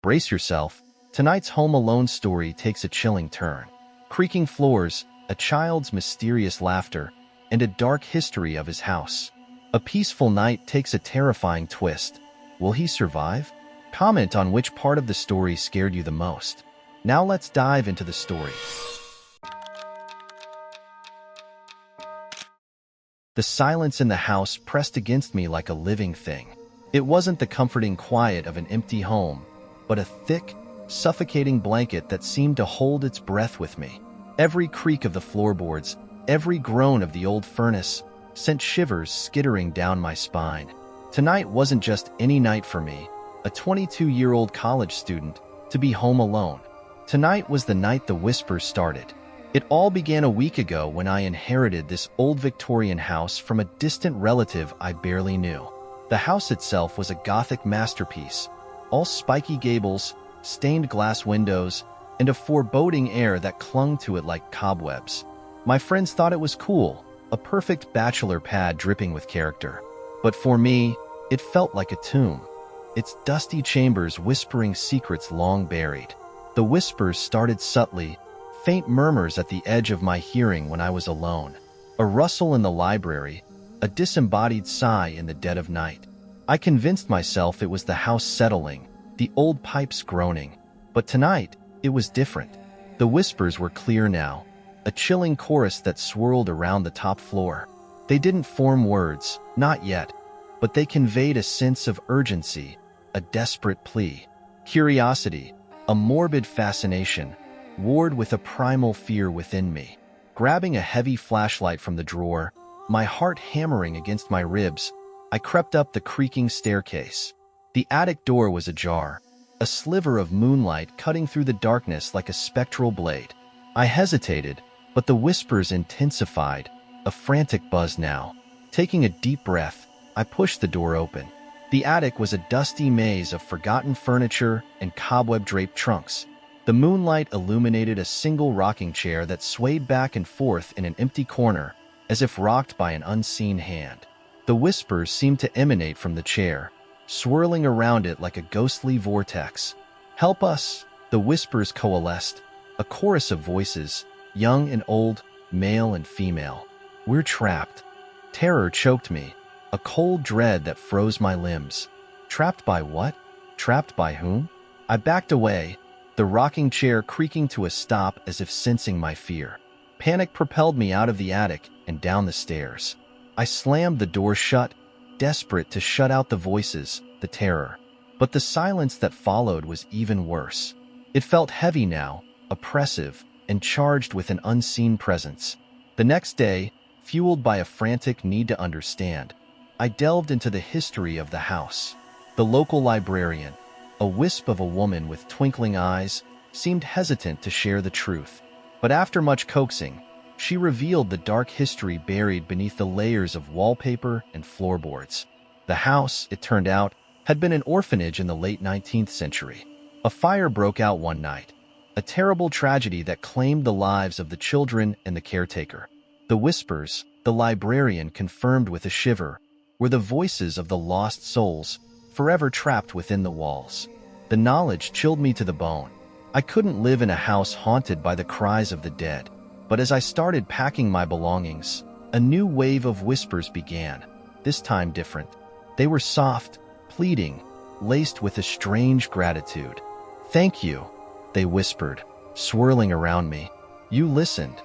Brace yourself. Tonight's Home Alone story takes a chilling turn. Creaking floors, a child's mysterious laughter, and a dark history of his house. A peaceful night takes a terrifying twist. Will he survive? Comment on which part of the story scared you the most. Now let's dive into the story. The silence in the house pressed against me like a living thing. It wasn't the comforting quiet of an empty home, but a thick, suffocating blanket that seemed to hold its breath with me. Every creak of the floorboards, every groan of the old furnace, sent shivers skittering down my spine. Tonight wasn't just any night for me, a 22-year-old college student, to be home alone. Tonight was the night the whispers started. It all began a week ago when I inherited this old Victorian house from a distant relative I barely knew. The house itself was a Gothic masterpiece, all spiky gables, stained glass windows, and a foreboding air that clung to it like cobwebs. My friends thought it was cool, a perfect bachelor pad dripping with character. But for me, it felt like a tomb, its dusty chambers whispering secrets long buried. The whispers started subtly, faint murmurs at the edge of my hearing when I was alone. A rustle in the library, a disembodied sigh in the dead of night. I convinced myself it was the house settling, the old pipes groaning. But tonight, it was different. The whispers were clear now, a chilling chorus that swirled around the top floor. They didn't form words, not yet, but they conveyed a sense of urgency, a desperate plea. Curiosity, a morbid fascination, warred with a primal fear within me. Grabbing a heavy flashlight from the drawer, my heart hammering against my ribs, I crept up the creaking staircase. The attic door was ajar, a sliver of moonlight cutting through the darkness like a spectral blade. I hesitated, but the whispers intensified, a frantic buzz now. Taking a deep breath, I pushed the door open. The attic was a dusty maze of forgotten furniture and cobweb-draped trunks. The moonlight illuminated a single rocking chair that swayed back and forth in an empty corner, as if rocked by an unseen hand. The whispers seemed to emanate from the chair, swirling around it like a ghostly vortex. "Help us!" The whispers coalesced, a chorus of voices, young and old, male and female. "We're trapped." Terror choked me, a cold dread that froze my limbs. Trapped by what? Trapped by whom? I backed away, the rocking chair creaking to a stop as if sensing my fear. Panic propelled me out of the attic and down the stairs. I slammed the door shut, desperate to shut out the voices, the terror. But the silence that followed was even worse. It felt heavy now, oppressive, and charged with an unseen presence. The next day, fueled by a frantic need to understand, I delved into the history of the house. The local librarian, a wisp of a woman with twinkling eyes, seemed hesitant to share the truth. But after much coaxing, she revealed the dark history buried beneath the layers of wallpaper and floorboards. The house, it turned out, had been an orphanage in the late 19th century. A fire broke out one night, a terrible tragedy that claimed the lives of the children and the caretaker. The whispers, the librarian confirmed with a shiver, were the voices of the lost souls, forever trapped within the walls. The knowledge chilled me to the bone. I couldn't live in a house haunted by the cries of the dead. But as I started packing my belongings, a new wave of whispers began, this time different. They were soft, pleading, laced with a strange gratitude. "Thank you," they whispered, swirling around me. "You listened."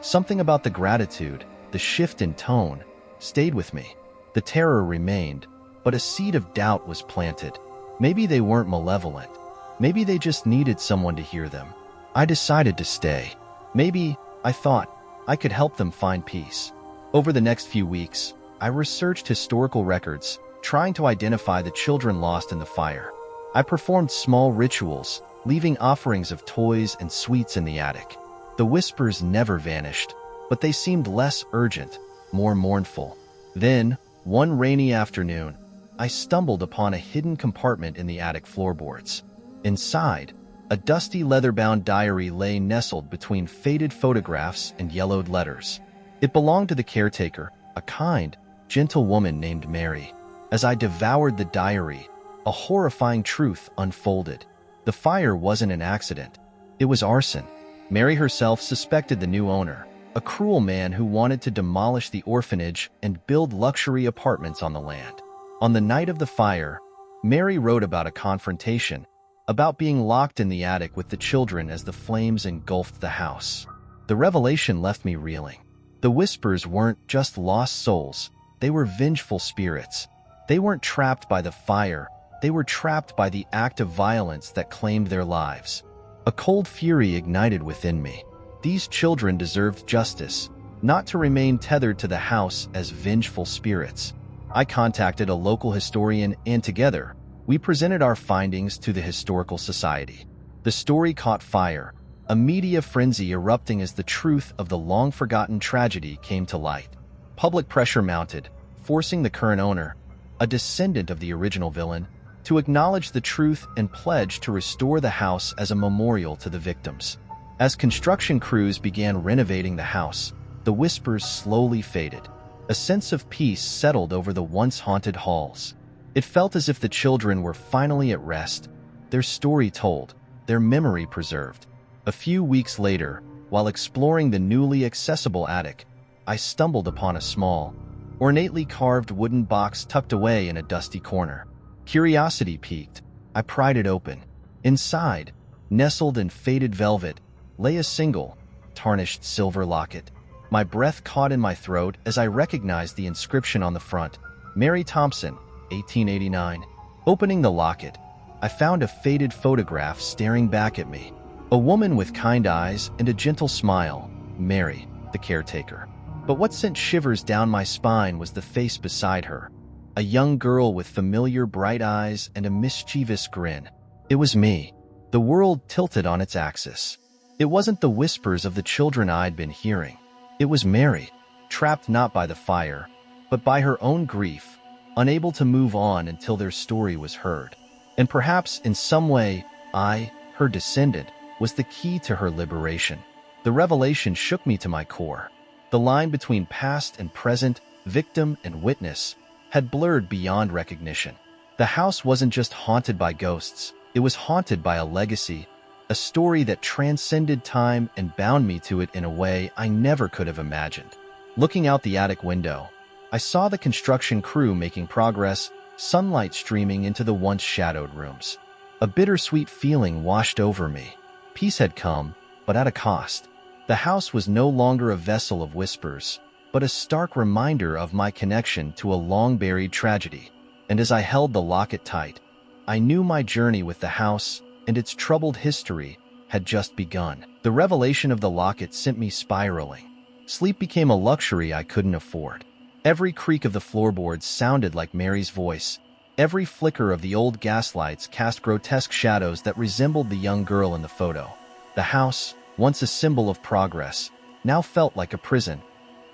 Something about the gratitude, the shift in tone, stayed with me. The terror remained, but a seed of doubt was planted. Maybe they weren't malevolent. Maybe they just needed someone to hear them. I decided to stay. Maybe, I thought, I could help them find peace. Over the next few weeks, I researched historical records, trying to identify the children lost in the fire. I performed small rituals, leaving offerings of toys and sweets in the attic. The whispers never vanished, but they seemed less urgent, more mournful. Then, one rainy afternoon, I stumbled upon a hidden compartment in the attic floorboards. Inside, a dusty leather-bound diary lay nestled between faded photographs and yellowed letters. It belonged to the caretaker, a kind, gentle woman named Mary. As I devoured the diary, a horrifying truth unfolded. The fire wasn't an accident. It was arson. Mary herself suspected the new owner, a cruel man who wanted to demolish the orphanage and build luxury apartments on the land. On the night of the fire, Mary wrote about a confrontation, about being locked in the attic with the children as the flames engulfed the house. The revelation left me reeling. The whispers weren't just lost souls, they were vengeful spirits. They weren't trapped by the fire, they were trapped by the act of violence that claimed their lives. A cold fury ignited within me. These children deserved justice, not to remain tethered to the house as vengeful spirits. I contacted a local historian and together, we presented our findings to the Historical Society. The story caught fire, a media frenzy erupting as the truth of the long-forgotten tragedy came to light. Public pressure mounted, forcing the current owner, a descendant of the original villain, to acknowledge the truth and pledge to restore the house as a memorial to the victims. As construction crews began renovating the house, the whispers slowly faded. A sense of peace settled over the once haunted halls. It felt as if the children were finally at rest, their story told, their memory preserved. A few weeks later, while exploring the newly accessible attic, I stumbled upon a small, ornately carved wooden box tucked away in a dusty corner. Curiosity piqued. I pried it open. Inside, nestled in faded velvet, lay a single, tarnished silver locket. My breath caught in my throat as I recognized the inscription on the front, Mary Thompson, 1889. Opening the locket, I found a faded photograph staring back at me. A woman with kind eyes and a gentle smile, Mary, the caretaker. But what sent shivers down my spine was the face beside her. A young girl with familiar bright eyes and a mischievous grin. It was me. The world tilted on its axis. It wasn't the whispers of the children I'd been hearing. It was Mary, trapped not by the fire, but by her own grief, unable to move on until their story was heard. And perhaps in some way, I, her descendant, was the key to her liberation. The revelation shook me to my core. The line between past and present, victim and witness, had blurred beyond recognition. The house wasn't just haunted by ghosts, it was haunted by a legacy, a story that transcended time and bound me to it in a way I never could have imagined. Looking out the attic window, I saw the construction crew making progress, sunlight streaming into the once shadowed rooms. A bittersweet feeling washed over me. Peace had come, but at a cost. The house was no longer a vessel of whispers, but a stark reminder of my connection to a long-buried tragedy. And as I held the locket tight, I knew my journey with the house and its troubled history had just begun. The revelation of the locket sent me spiraling. Sleep became a luxury I couldn't afford. Every creak of the floorboards sounded like Mary's voice. Every flicker of the old gaslights cast grotesque shadows that resembled the young girl in the photo. The house, once a symbol of progress, now felt like a prison,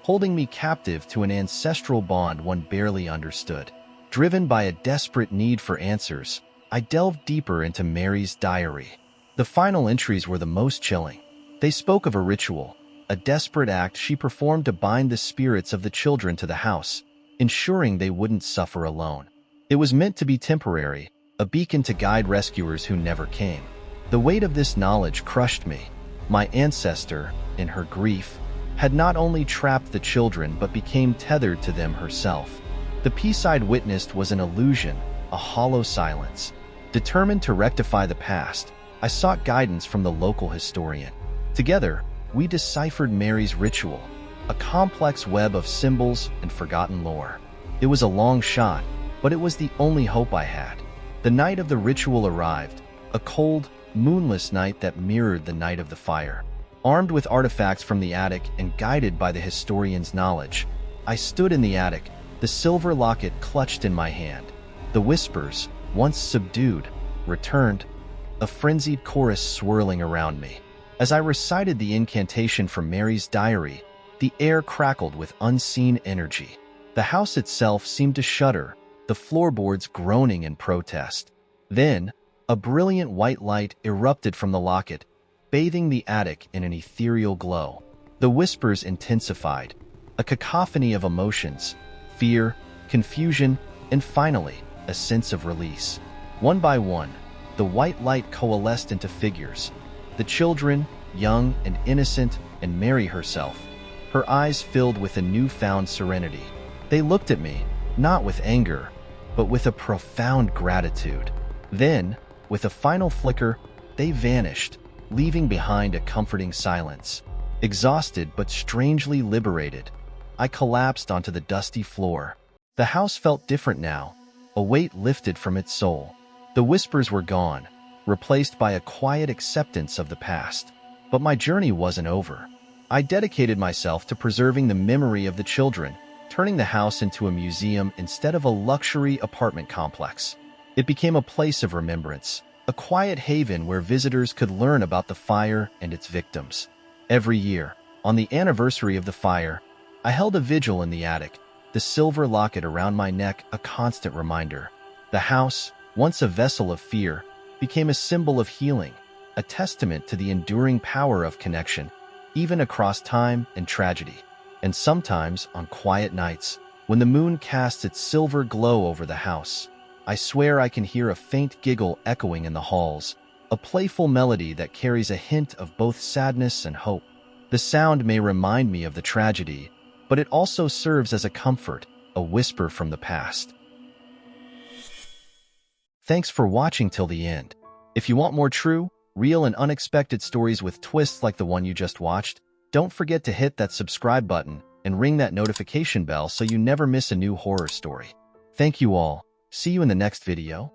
holding me captive to an ancestral bond one barely understood. Driven by a desperate need for answers, I delved deeper into Mary's diary. The final entries were the most chilling. They spoke of a ritual, a desperate act she performed to bind the spirits of the children to the house, ensuring they wouldn't suffer alone. It was meant to be temporary, a beacon to guide rescuers who never came. The weight of this knowledge crushed me. My ancestor, in her grief, had not only trapped the children but became tethered to them herself. The peace I'd witnessed was an illusion, a hollow silence. Determined to rectify the past, I sought guidance from the local historian. Together, we deciphered Mary's ritual, a complex web of symbols and forgotten lore. It was a long shot, but it was the only hope I had. The night of the ritual arrived, a cold, moonless night that mirrored the night of the fire. Armed with artifacts from the attic and guided by the historian's knowledge, I stood in the attic, the silver locket clutched in my hand. The whispers, once subdued, returned, a frenzied chorus swirling around me. As I recited the incantation from Mary's diary, the air crackled with unseen energy. The house itself seemed to shudder, the floorboards groaning in protest. Then, a brilliant white light erupted from the locket, bathing the attic in an ethereal glow. The whispers intensified, a cacophony of emotions, fear, confusion, and finally, a sense of release. One by one, The white light coalesced into figures. The children, young and innocent, and Mary herself. Her eyes filled with a newfound serenity. They looked at me, not with anger, but with a profound gratitude. Then, with a final flicker, they vanished, leaving behind a comforting silence. Exhausted but strangely liberated, I collapsed onto the dusty floor. The house felt different now, a weight lifted from its soul. The whispers were gone, replaced by a quiet acceptance of the past. But my journey wasn't over. I dedicated myself to preserving the memory of the children, turning the house into a museum instead of a luxury apartment complex. It became a place of remembrance, a quiet haven where visitors could learn about the fire and its victims. Every year, on the anniversary of the fire, I held a vigil in the attic, the silver locket around my neck a constant reminder. The house, once a vessel of fear, became a symbol of healing, a testament to the enduring power of connection, even across time and tragedy. And sometimes, on quiet nights, when the moon casts its silver glow over the house, I swear I can hear a faint giggle echoing in the halls, a playful melody that carries a hint of both sadness and hope. The sound may remind me of the tragedy, but it also serves as a comfort, a whisper from the past. Thanks for watching till the end. If you want more true, real, and unexpected stories with twists like the one you just watched, don't forget to hit that subscribe button and ring that notification bell so you never miss a new horror story. Thank you all. See you in the next video.